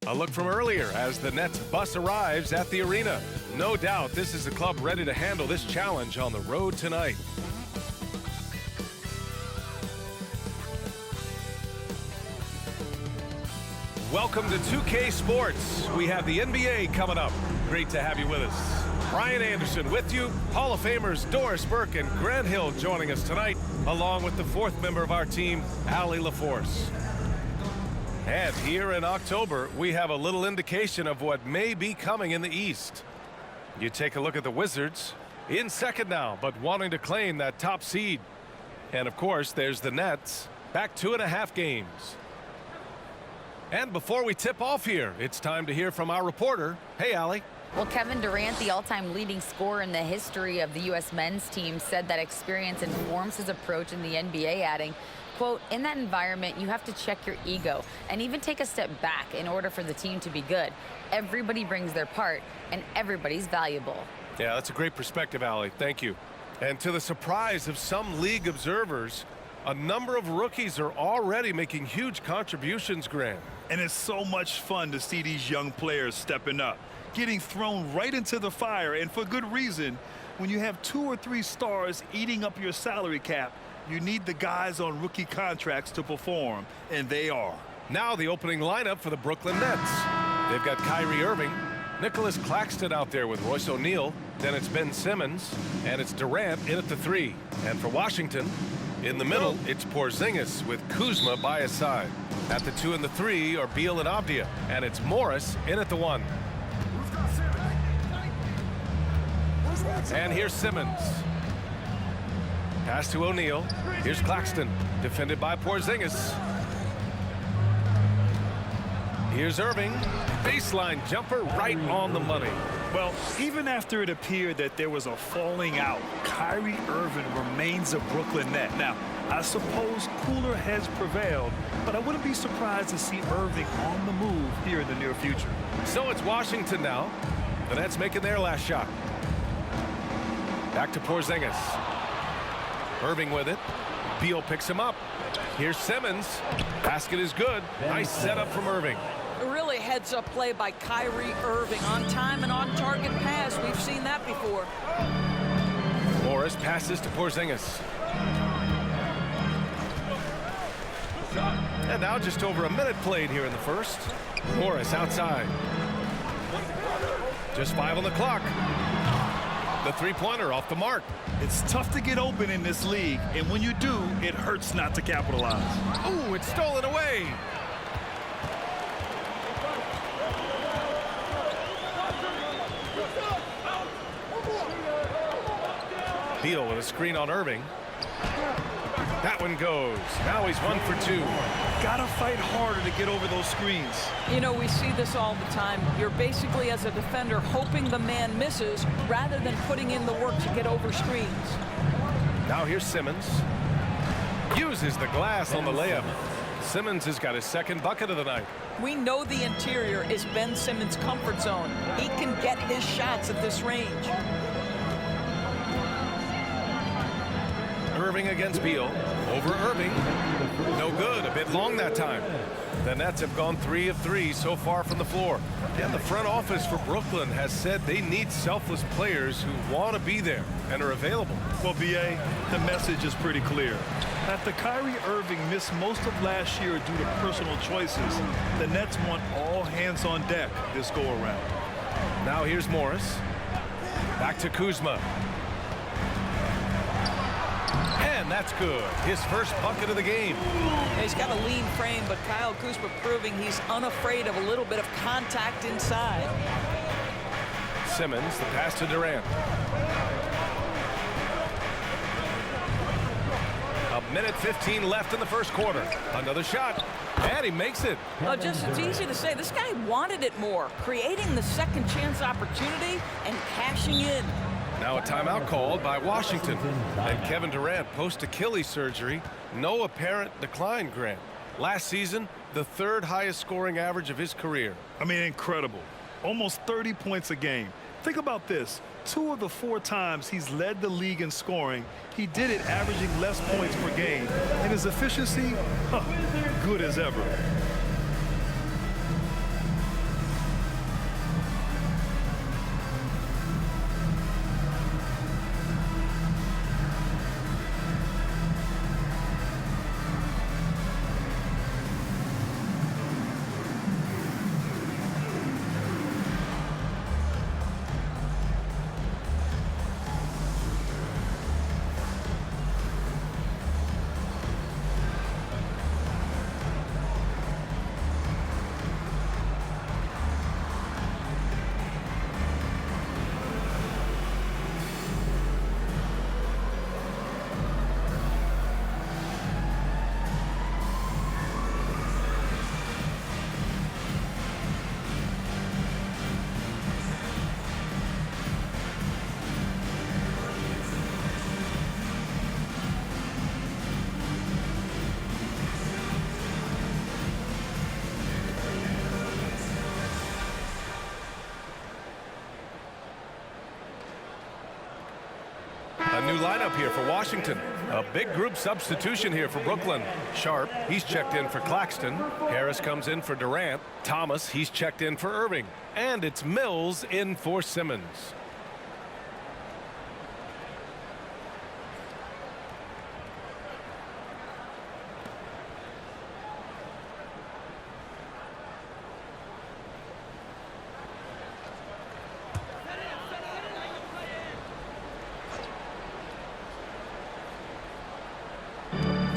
A look from earlier as the Nets bus arrives at the arena. No doubt this is a club ready to handle this challenge on the road tonight. Welcome to 2K Sports. We have the NBA coming up. Great to have you with us. Brian Anderson with you. Hall of Famers Doris Burke and Grant Hill joining us tonight, along with the fourth member of our team, Allie LaForce. And here in October, we have a little indication of what may be coming in the East. You take a look at the Wizards, in second now, but wanting to claim that top seed. And of course, there's the Nets, back 2.5 games. And before we tip off here, it's time to hear from our reporter. Hey, Allie. Well, Kevin Durant, the all-time leading scorer in the history of the U.S. men's team, said that experience informs his approach in the NBA, adding, quote, in that environment, you have to check your ego and even take a step back in order for the team to be good. Everybody brings their part, and everybody's valuable. Yeah, that's a great perspective, Allie. Thank you. And to the surprise of some league observers, a number of rookies are already making huge contributions, Grant. And it's so much fun to see these young players stepping up, getting thrown right into the fire, and for good reason. When you have 2 or 3 stars eating up your salary cap, you need the guys on rookie contracts to perform, and they are. Now the opening lineup for the Brooklyn Nets. They've got Kyrie Irving, Nicholas Claxton out there with Royce O'Neal, then it's Ben Simmons, and it's Durant in at the 3. And for Washington, in the middle, it's Porzingis with Kuzma by his side. At the 2 and the 3 are Beal and Avdia, and it's Morris in at the 1. And here's Simmons. Pass to O'Neal. Here's Claxton, defended by Porzingis. Here's Irving. Baseline jumper right on the money. Well, even after it appeared that there was a falling out, Kyrie Irving remains a Brooklyn Net. Now, I suppose cooler heads prevailed, but I wouldn't be surprised to see Irving on the move here in the near future. So it's Washington now. The Nets making their last shot. Back to Porzingis. Irving with it. Beal picks him up. Here's Simmons. Basket is good. Nice setup from Irving. Really heads-up play by Kyrie Irving. On time and on target pass. We've seen that before. Morris passes to Porzingis. And now just over a minute played here in the first. Morris outside. Just 5 on the clock. The three-pointer off the mark. It's tough to get open in this league, and when you do, it hurts not to capitalize. Ooh, it's stolen away. Beal with a screen on Irving. That one goes. Now he's 1 for 2. Gotta fight harder to get over those screens. You know, we see this all the time. You're basically, as a defender, hoping the man misses rather than putting in the work to get over screens. Now here's Simmons. Uses the glass on the layup. Simmons has got his second bucket of the night. We know the interior is Ben Simmons' comfort zone. He can get his shots at this range. Irving against Beal. Over Irving. No good. A bit long that time. The Nets have gone 3 of 3 so far from the floor. And the front office for Brooklyn has said they need selfless players who want to be there and are available. Well, B.A., the message is pretty clear. After Kyrie Irving missed most of last year due to personal choices, the Nets want all hands on deck this go-around. Now here's Morris. Back to Kuzma. And that's good. His first bucket of the game. He's got a lean frame, but Kyle Kuzma proving he's unafraid of a little bit of contact inside. Simmons, the pass to Durant. A minute 15 left in the first quarter. Another shot. And he makes it. It's easy to say. This guy wanted it more, creating the second chance opportunity and cashing in. Now a timeout called by Washington. And Kevin Durant, post-Achilles surgery, no apparent decline, Grant. Last season, the 3rd highest scoring average of his career. I mean, incredible. Almost 30 points a game. Think about this. 2 of the 4 times he's led the league in scoring, he did it averaging less points per game. And his efficiency, good as ever. A new lineup here for Washington. A big group substitution here for Brooklyn. Sharp, he's checked in for Claxton. Harris comes in for Durant. Thomas, he's checked in for Irving. And it's Mills in for Simmons.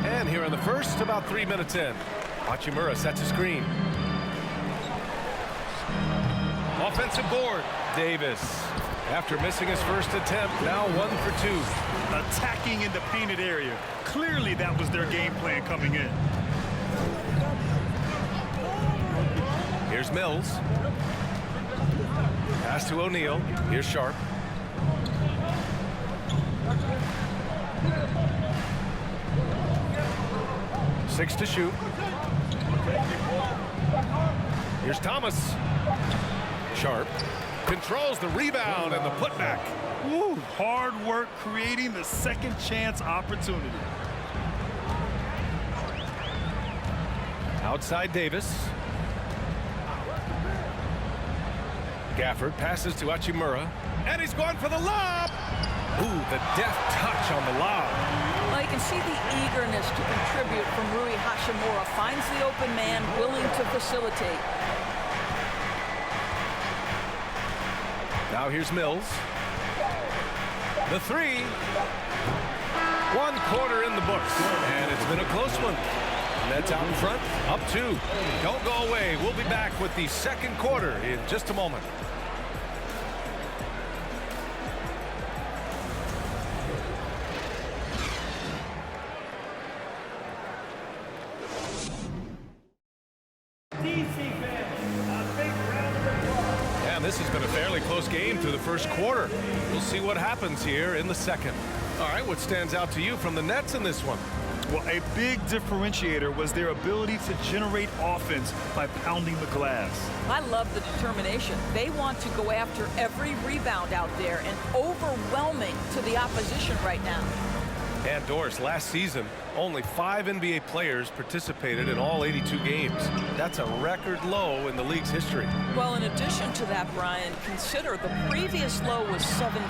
And here in the first, about 3 minutes in. Hachimura sets a screen. Offensive board. Davis, after missing his first attempt, now 1 for 2. Attacking in the painted area. Clearly that was their game plan coming in. Here's Mills. Pass to O'Neal. Here's Sharp. Six to shoot. Here's Thomas. Sharp controls the rebound and the putback. Woo, hard work creating the second chance opportunity. Outside Davis. Gafford passes to Hachimura. And he's going for the lob. Ooh, the deft touch on the lob. Well, you can see the eagerness to contribute from Rui Hachimura. Finds the open man, willing to facilitate. Now here's Mills. The three. 1 quarter in the books. And it's been a close one. Nets out in front, up 2. Don't go away. We'll be back with the second quarter in just a moment. And this has been a fairly close game through the first quarter. We'll see what happens here in the second. All right, what stands out to you from the Nets in this one? Well, a big differentiator was their ability to generate offense by pounding the glass. I love the determination. They want to go after every rebound out there and overwhelming to the opposition right now. And Doris, last season, only 5 NBA players participated in all 82 games. That's a record low in the league's history. Well, in addition to that, Brian, consider the previous low was 17,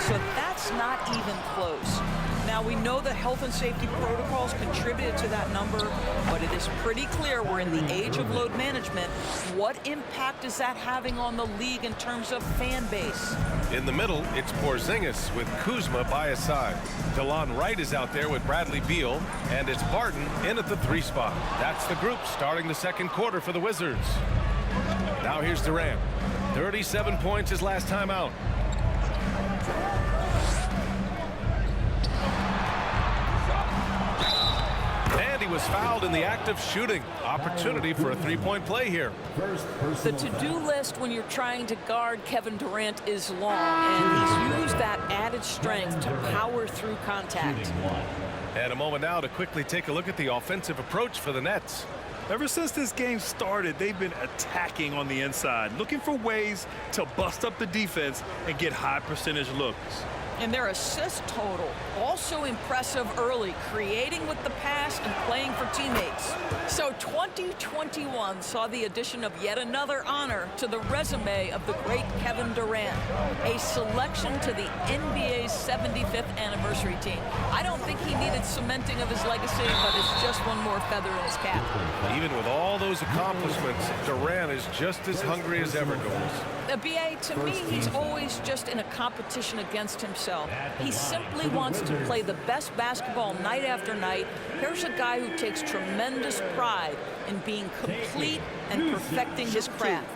so that's not even close. Now, we know that health and safety protocols contributed to that number, but it is pretty clear we're in the age of load management. What impact is that having on the league in terms of fan base? In the middle, it's Porzingis with Kuzma by his side. DeLon Wright is out there with Bradley Beal, and it's Barton in at the 3 spot. That's the group starting the second quarter for the Wizards. Now here's Durant. 37 points his last time out. And he was fouled in the act of shooting. Opportunity for a 3-point play here. The to-do list when you're trying to guard Kevin Durant is long, and he's used that added strength to power through contact. And a moment now to quickly take a look at the offensive approach for the Nets. Ever since this game started, they've been attacking on the inside, looking for ways to bust up the defense and get high percentage looks. And their assist total, also impressive early, creating with the pass and playing for teammates. So 2021 saw the addition of yet another honor to the resume of the great Kevin Durant, a selection to the NBA's 75th anniversary team. I don't think he needed cementing of his legacy, but it's just one more feather in his cap. Even with all those accomplishments, Durant is just as hungry as ever goes. BA, to me, he's always just in a competition against himself. He simply wants to play the best basketball night after night. Here's a guy who takes tremendous pride in being complete and perfecting his craft.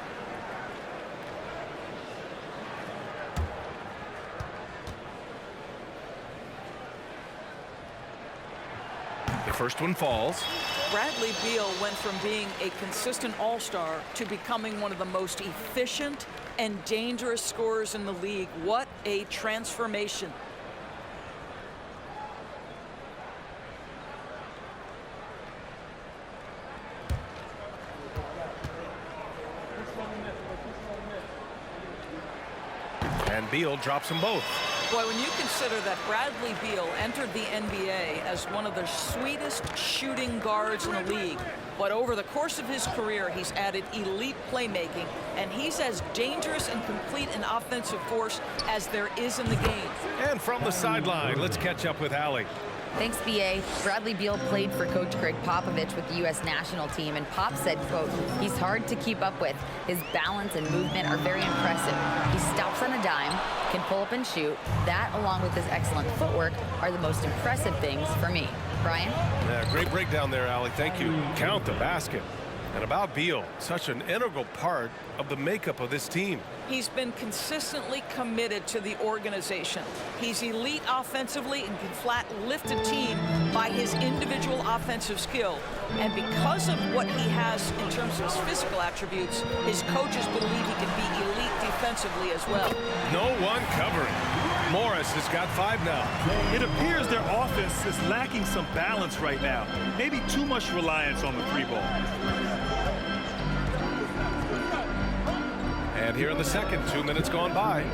The first one falls. Bradley Beal went from being a consistent all-star to becoming one of the most efficient and dangerous scorers in the league. What a transformation. And Beal drops them both. Boy, when you consider that Bradley Beal entered the NBA as one of the sweetest shooting guards in the league, but over the course of his career, he's added elite playmaking, and he's as dangerous and complete an offensive force as there is in the game. And from the sideline, let's catch up with Allie. Thanks, B.A. Bradley Beal played for Coach Greg Popovich with the U.S. national team, and Pop said, quote, he's hard to keep up with. His balance and movement are very impressive. He stops on a dime, can pull up and shoot. That, along with his excellent footwork, are the most impressive things for me. Brian? Yeah, great breakdown there, Allie. Thank you. Count the basket. And about Beal, such an integral part of the makeup of this team. He's been consistently committed to the organization. He's elite offensively and can flat lift a team by his individual offensive skill. And because of what he has in terms of his physical attributes, his coaches believe he can be elite defensively as well. No one covering. Morris has got 5 now. It appears their offense is lacking some balance right now. Maybe too much reliance on the 3-ball. And here in the second, 2 minutes gone by.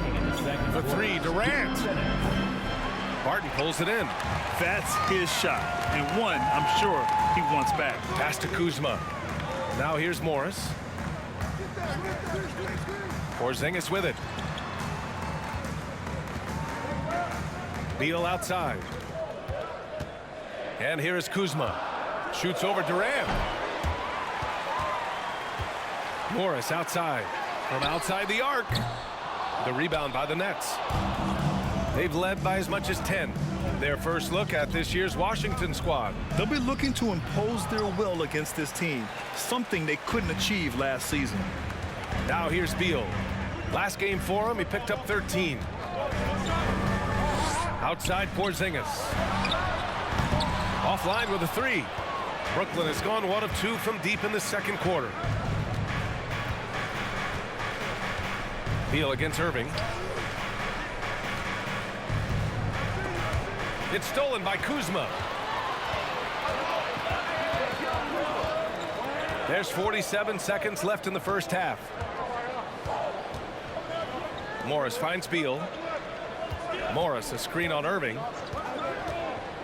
For 3, Durant. Barton pulls it in. That's his shot, and one I'm sure he wants back. Pass to Kuzma. Now here's Morris. Porzingis with it. Beal outside. And here is Kuzma. Shoots over Durant. Morris outside. From outside the arc. The rebound by the Nets. They've led by as much as 10. Their first look at this year's Washington squad. They'll be looking to impose their will against this team, something they couldn't achieve last season. Now here's Beal. Last game for him, he picked up 13. Outside Porzingis. Offline with a 3. Brooklyn has gone 1 of 2 from deep in the second quarter. Beal against Irving. It's stolen by Kuzma. There's 47 seconds left in the first half. Morris finds Beal. Morris, a screen on Irving.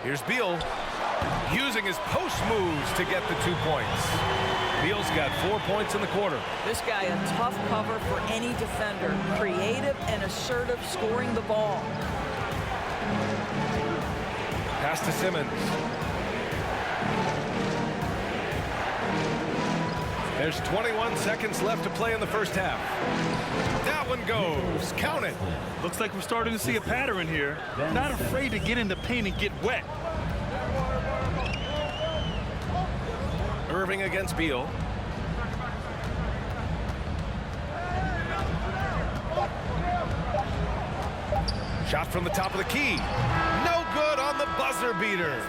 Here's Beal using his post moves to get the 2 points. Beal's got 4 points in the quarter. This guy a tough cover for any defender. Creative and assertive scoring the ball. Pass to Simmons. There's 21 seconds left to play in the first half. That one goes. Count it. Looks like we're starting to see a pattern here. Not afraid to get in the paint and get wet. Irving against Beal. Shot from the top of the key. No good on the buzzer beater.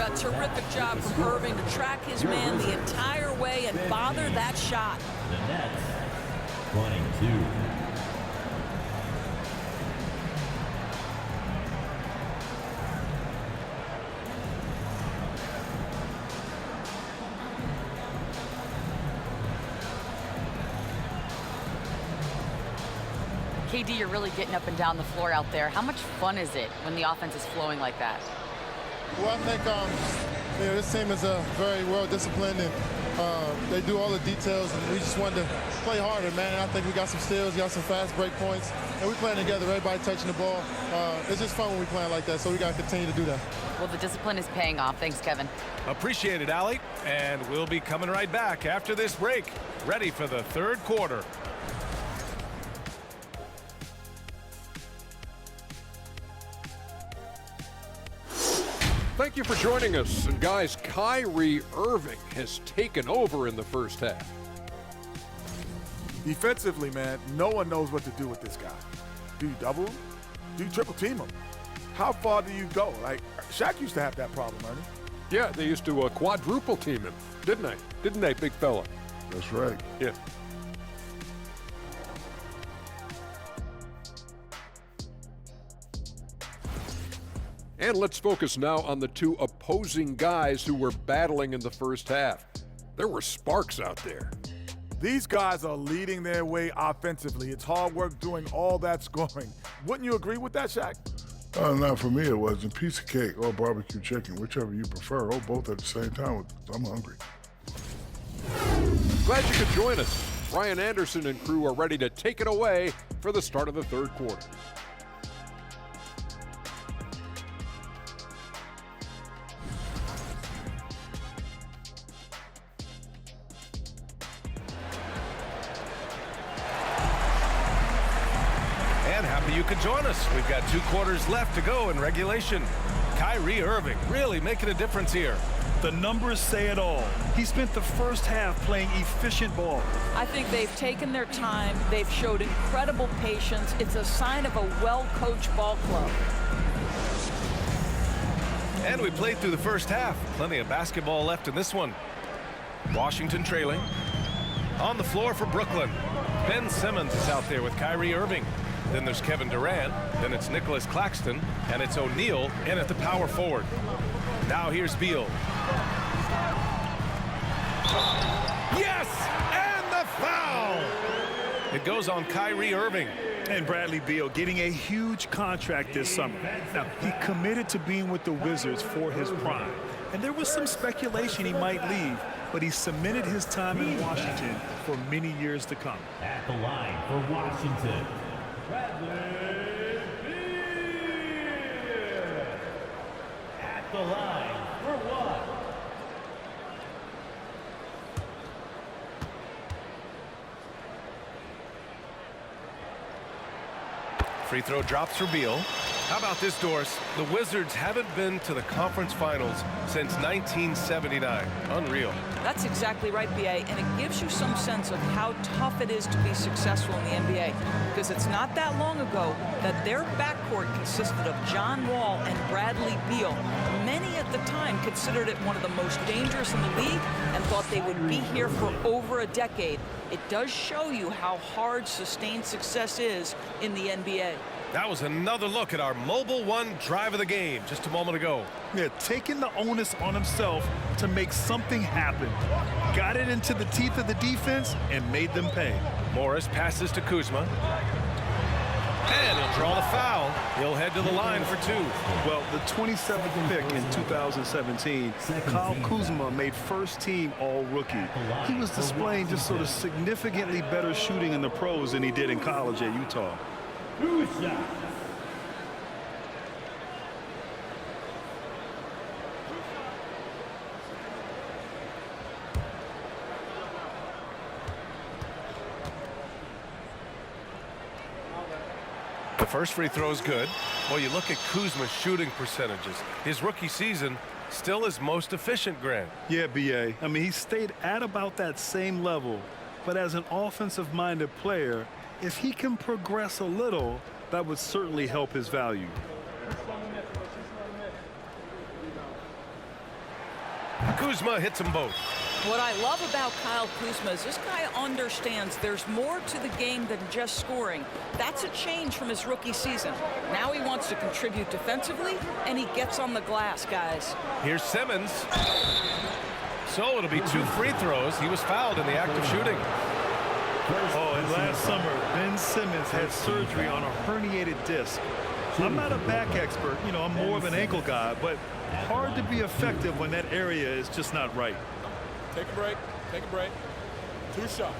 A terrific job from Irving to track his man the entire way and bother that shot. The Nets, 22. KD, you're really getting up and down the floor out there. How much fun is it when the offense is flowing like that? Well, I think this team is very well disciplined, and they do all the details, and we just wanted to play harder, man. And I think we got some steals, got some fast break points, and we're playing together, everybody touching the ball. It's just fun when we playing like that, so we got to continue to do that. Well, the discipline is paying off. Thanks, Kevin. Appreciate it, Allie. And we'll be coming right back after this break. Ready for the third quarter. Thank you for joining us. And guys, Kyrie Irving has taken over in the first half. Defensively, man, no one knows what to do with this guy. Do you double him? Do you triple team him? How far do you go? Like, Shaq used to have that problem, Ernie. Yeah, they used to quadruple team him, didn't they? Didn't they, big fella? That's right. Yeah. And let's focus now on the two opposing guys who were battling in the first half. There were sparks out there. These guys are leading their way offensively. It's hard work doing all that scoring. Wouldn't you agree with that, Shaq? Not for me, it wasn't. Piece of cake or barbecue chicken, whichever you prefer, or both at the same time. I'm hungry. Glad you could join us. Brian Anderson and crew are ready to take it away for the start of the third quarter. And happy you could join us. We've got 2 quarters left to go in regulation. Kyrie Irving really making a difference here. The numbers say it all. He spent the first half playing efficient ball. I think they've taken their time. They've showed incredible patience. It's a sign of a well-coached ball club. And we played through the first half. Plenty of basketball left in this one. Washington trailing. On the floor for Brooklyn. Ben Simmons is out there with Kyrie Irving. Then there's Kevin Durant. Then it's Nicholas Claxton. And it's O'Neal in at the power forward. Now here's Beal. Yes! And the foul! It goes on Kyrie Irving. And Bradley Beal getting a huge contract this summer. Now, he committed to being with the Wizards for his prime. And there was some speculation he might leave, but he cemented his time in Washington for many years to come. At the line for Washington, Bradley Beal. At the line for one. Free throw drops for Beal. How about this, Doris? The Wizards haven't been to the conference finals since 1979. Unreal. That's exactly right, B.A., and it gives you some sense of how tough it is to be successful in the NBA, because it's not that long ago that their backcourt consisted of John Wall and Bradley Beal. Many at the time considered it one of the most dangerous in the league and thought they would be here for over a decade. It does show you how hard sustained success is in the NBA. That was another look at our Mobile One drive of the game just a moment ago. Yeah, taking the onus on himself to make something happen. Got it into the teeth of the defense and made them pay. Morris passes to Kuzma. And he'll draw the foul. He'll head to the line for 2. Well, the 27th pick in 2017, Kyle Kuzma made first team all-rookie. He was displaying just sort of significantly better shooting in the pros than he did in college at Utah. The first free throw is good. Well, you look at Kuzma's shooting percentages. His rookie season still his most efficient, Grant. Yeah, B.A. I mean, he stayed at about that same level. But as an offensive-minded player, if he can progress a little, that would certainly help his value. Kuzma hits them both. What I love about Kyle Kuzma is this guy understands there's more to the game than just scoring. That's a change from his rookie season. Now he wants to contribute defensively, and he gets on the glass, guys. Here's Simmons. So it'll be 2 free throws. He was fouled in the act of shooting. Oh, and last summer, Ben Simmons had surgery on a herniated disc. I'm not a back expert, you know, I'm more of an ankle guy, but hard to be effective when that area is just not right. Take a break. Take a break. 2 shots.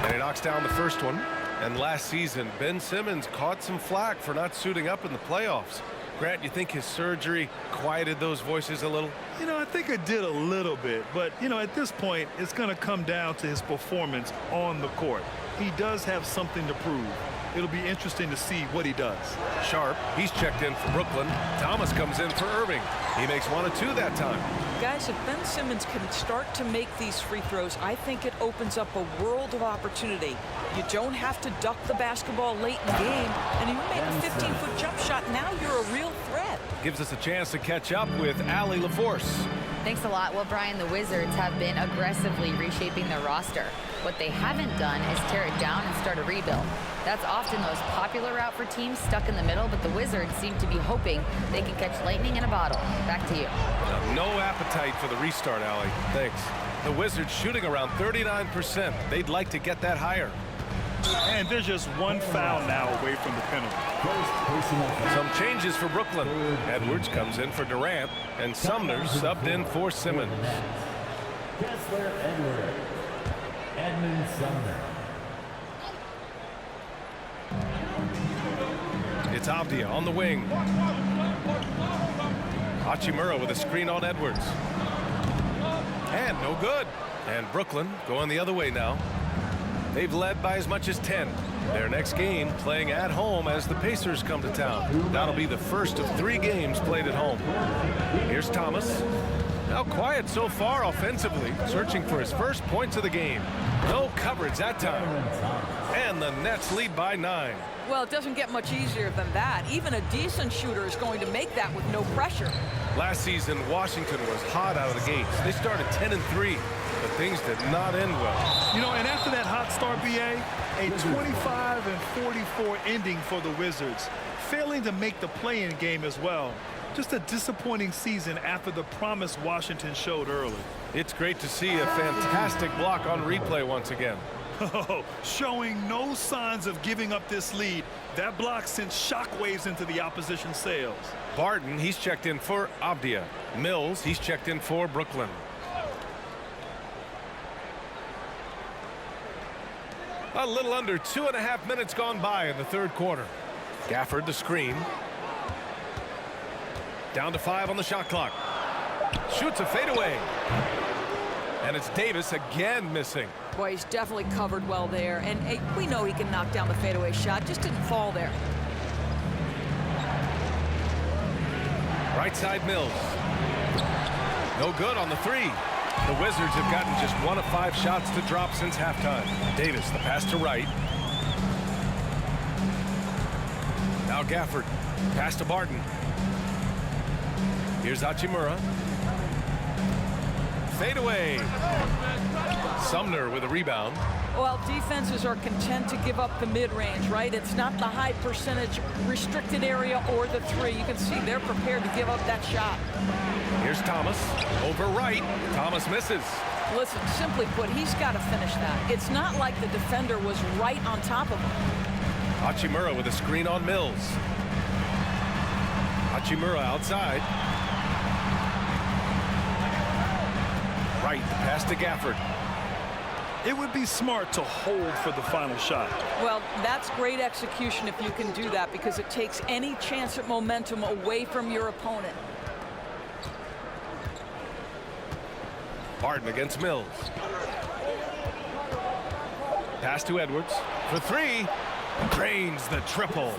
And he knocks down the first one. And last season, Ben Simmons caught some flack for not suiting up in the playoffs. Grant, you think his surgery quieted those voices a little? You know, I think it did a little bit, but, you know, at this point, it's going to come down to his performance on the court. He does have something to prove. It'll be interesting to see what he does. Sharp, he's checked in for Brooklyn. Thomas comes in for Irving. He makes 1 of 2 that time. Guys, if Ben Simmons can start to make these free throws, I think it opens up a world of opportunity. You don't have to duck the basketball late in the game, and you make a 15-foot jump shot. Now you're a real threat. Gives us a chance to catch up with Allie LaForce. Thanks a lot. Well, Brian, the Wizards have been aggressively reshaping their roster. What they haven't done is tear it down and start a rebuild. That's often the most popular route for teams stuck in the middle, but the Wizards seem to be hoping they can catch lightning in a bottle. Back to you. No appetite for the restart, Allie. Thanks. The Wizards shooting around 39%. They'd like to get that higher. And there's just one foul now away from the penalty. Some changes for Brooklyn. Edwards comes in for Durant, and Sumner subbed in for Simmons. Kessler Edwards. Edmund Sumner. It's Avdia on the wing. Hachimura with a screen on Edwards. And no good. And Brooklyn going the other way now. They've led by as much as 10. Their next game playing at home as the Pacers come to town. That'll be the first of 3 games played at home. Here's Thomas. Now quiet so far offensively, searching for his first points of the game. No coverage that time. And the Nets lead by 9. Well, it doesn't get much easier than that. Even a decent shooter is going to make that with no pressure. Last season, Washington was hot out of the gates. They started 10-3, but things did not end well. You know, and after that hot start, BA, a 25-44 ending for the Wizards, failing to make the play-in game as well. Just a disappointing season after the promise Washington showed early. It's great to see a fantastic block on replay once again. Oh, showing no signs of giving up this lead. That block sent shockwaves into the opposition sails. Barton, he's checked in for Avdia. Mills, he's checked in for Brooklyn. A little under 2.5 minutes gone by in the third quarter. Gafford the screen. Down to 5 on the shot clock. Shoots a fadeaway. And it's Davis again missing. Boy, he's definitely covered well there. And hey, we know he can knock down the fadeaway shot. Just didn't fall there. Right side Mills. No good on the 3. The Wizards have gotten just 1 of 5 shots to drop since halftime. Davis, the pass to Wright. Now Gafford. Pass to Barton. Here's Hachimura. Fade away. Sumner with a rebound. Well, defenses are content to give up the mid-range, right? It's not the high percentage restricted area or the 3. You can see they're prepared to give up that shot. Here's Thomas over Wright. Thomas misses. Listen, simply put, he's got to finish that. It's not like the defender was right on top of him. Hachimura with a screen on Mills. Hachimura outside. Wright, the pass to Gafford. It would be smart to hold for the final shot. Well, that's great execution if you can do that, because it takes any chance at momentum away from your opponent. Barton against Mills. Pass to Edwards for 3. Drains the triple.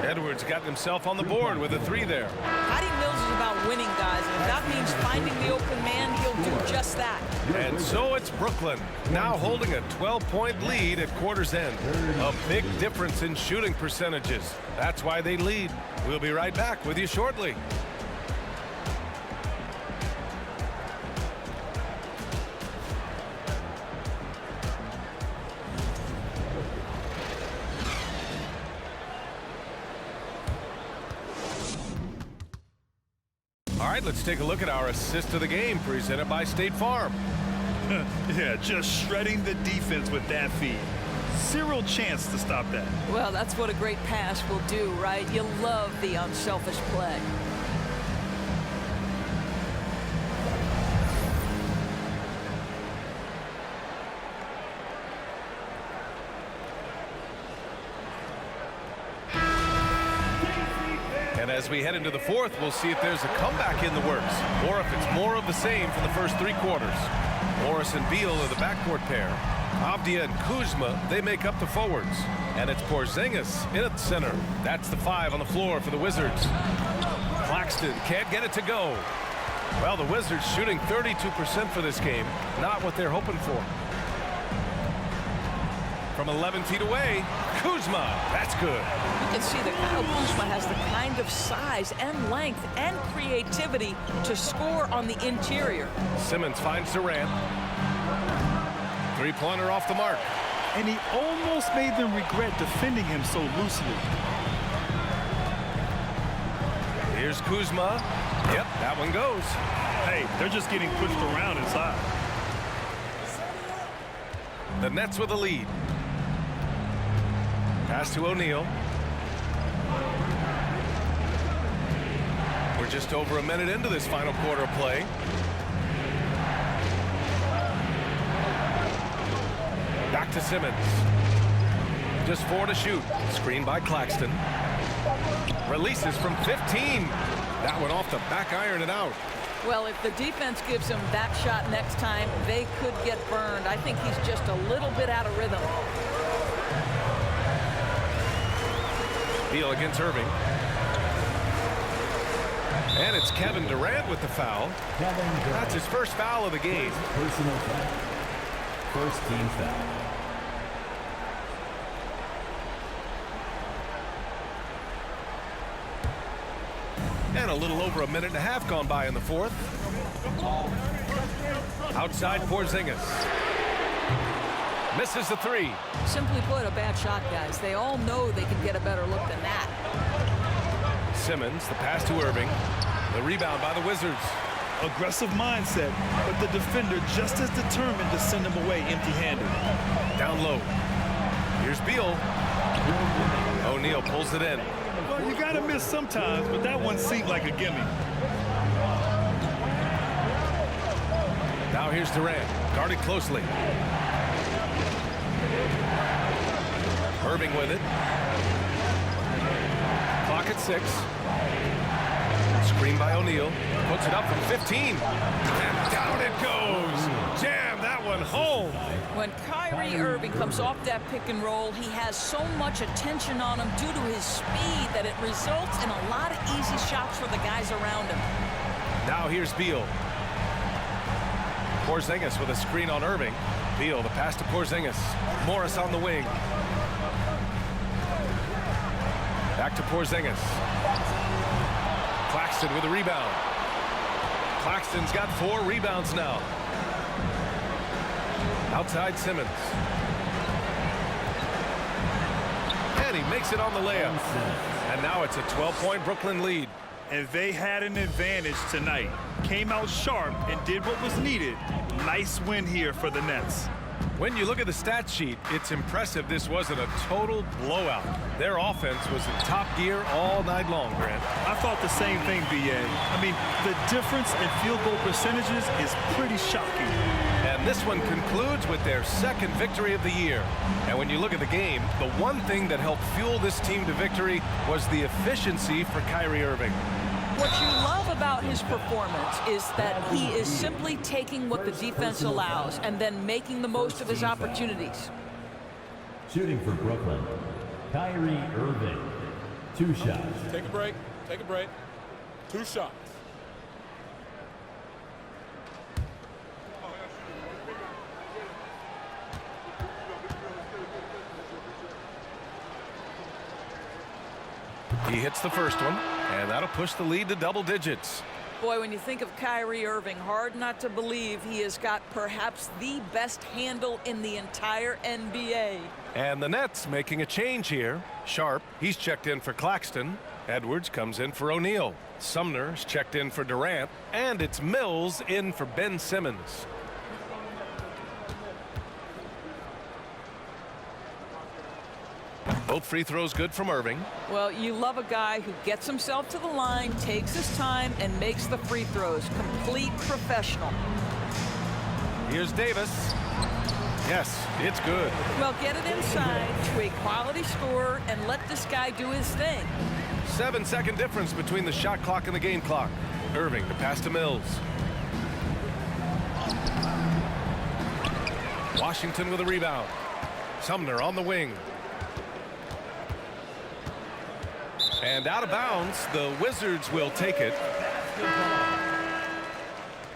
Edwards got himself on the board with a 3 there. Patty Mills is about winning, guys, and if that means finding the open man, he'll do just that. And so it's Brooklyn, now holding a 12-point lead at quarter's end. A big difference in shooting percentages. That's why they lead. We'll be right back with you shortly. All right, let's take a look at our assist of the game presented by State Farm. Yeah, just shredding the defense with that feed. Zero chance to stop that. Well, that's what a great pass will do, right? You love the unselfish play. And as we head into the fourth, we'll see if there's a comeback in the works or if it's more of the same from the first 3 quarters. Morris and Beal are the backcourt pair. Avdia and Kuzma, they make up the forwards. And it's Porzingis in at the center. That's the 5 on the floor for the Wizards. Claxton can't get it to go. Well, the Wizards shooting 32% for this game. Not what they're hoping for. From 11 feet away, Kuzma. That's good. You can see that Kyle Kuzma has the kind of size and length and creativity to score on the interior. Simmons finds Durant. Three-pointer off the mark. And he almost made them regret defending him so loosely. Here's Kuzma. Yep, that one goes. Hey, they're just getting pushed around inside. The Nets with a lead. Pass to O'Neal. We're just over a minute into this final quarter of play. Back to Simmons. Just 4 to shoot. Screen by Claxton. Releases from 15. That one off the back iron and out. Well, if the defense gives him that shot next time, they could get burned. I think he's just a little bit out of rhythm. Beal against Irving. And it's Kevin Durant with the foul. That's his first foul of the game. Personal foul. First team foul. And a little over a minute and a half gone by in the fourth. Outside Porzingis. Misses the three. Simply put, a bad shot, guys. They all know they can get a better look than that. Simmons, the pass to Irving. The rebound by the Wizards. Aggressive mindset, but the defender just as determined to send him away empty-handed. Down low. Here's Beal. O'Neal pulls it in. Well, you got to miss sometimes, but that one seemed like a gimme. Now here's Durant, guarded closely. Irving with it. Clock at 6. Screen by O'Neal. Puts it up from 15. And down it goes. Jam that one home. When Kyrie Irving comes off that pick and roll, he has so much attention on him due to his speed that it results in a lot of easy shots for the guys around him. Now here's Beal. Porzingis with a screen on Irving. Beal, the pass to Porzingis. Morris on the wing. Back to Porzingis. Claxton with a rebound. Claxton's got 4 rebounds now. Outside Simmons. And he makes it on the layup. And now it's a 12-point Brooklyn lead. And they had an advantage tonight. Came out sharp and did what was needed. Nice win here for the Nets. When you look at the stat sheet, it's impressive this wasn't a total blowout. Their offense was in top gear all night long, Grant. I thought the same thing, B.A. I mean, the difference in field goal percentages is pretty shocking. And this one concludes with their second victory of the year. And when you look at the game, the one thing that helped fuel this team to victory was the efficiency for Kyrie Irving. What you love about his performance is that he is simply taking what the defense allows and then making the most of his opportunities. Shooting for Brooklyn, Kyrie Irving. 2 shots. Take a break. Take a break. 2 shots. He hits the first one, and that'll push the lead to double digits. Boy, when you think of Kyrie Irving, hard not to believe he has got perhaps the best handle in the entire NBA. And the Nets making a change here. Sharp, he's checked in for Claxton. Edwards comes in for O'Neal. Sumner's checked in for Durant. And it's Mills in for Ben Simmons. Both free throws good from Irving. Well, you love a guy who gets himself to the line, takes his time, and makes the free throws. Complete professional. Here's Davis. Yes, it's good. Well, get it inside to a quality scorer and let this guy do his thing. 7-second difference between the shot clock and the game clock. Irving, the pass to Mills. Washington with a rebound. Sumner on the wing. And out of bounds, the Wizards will take it.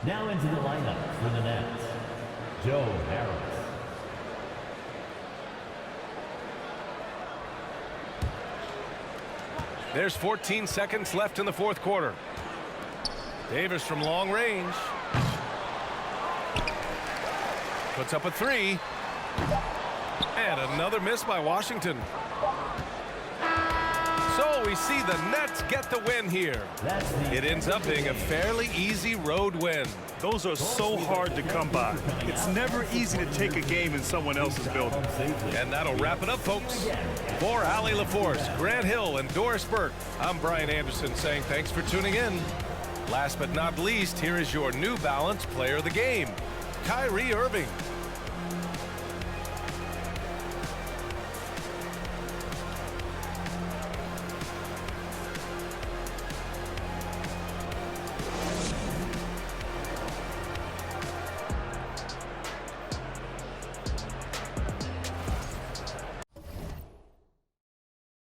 Now into the lineup for the Nets, Joe Harris. There's 14 seconds left in the fourth quarter. Davis from long range. Puts up a 3. And another miss by Washington. So we see the Nets get the win here. It ends up being a fairly easy road win. Those are so hard to come by. It's never easy to take a game in someone else's building. And that'll wrap it up, folks. For Allie LaForce, Grant Hill, and Doris Burke, I'm Brian Anderson saying thanks for tuning in. Last but not least, here is your New Balance player of the game, Kyrie Irving.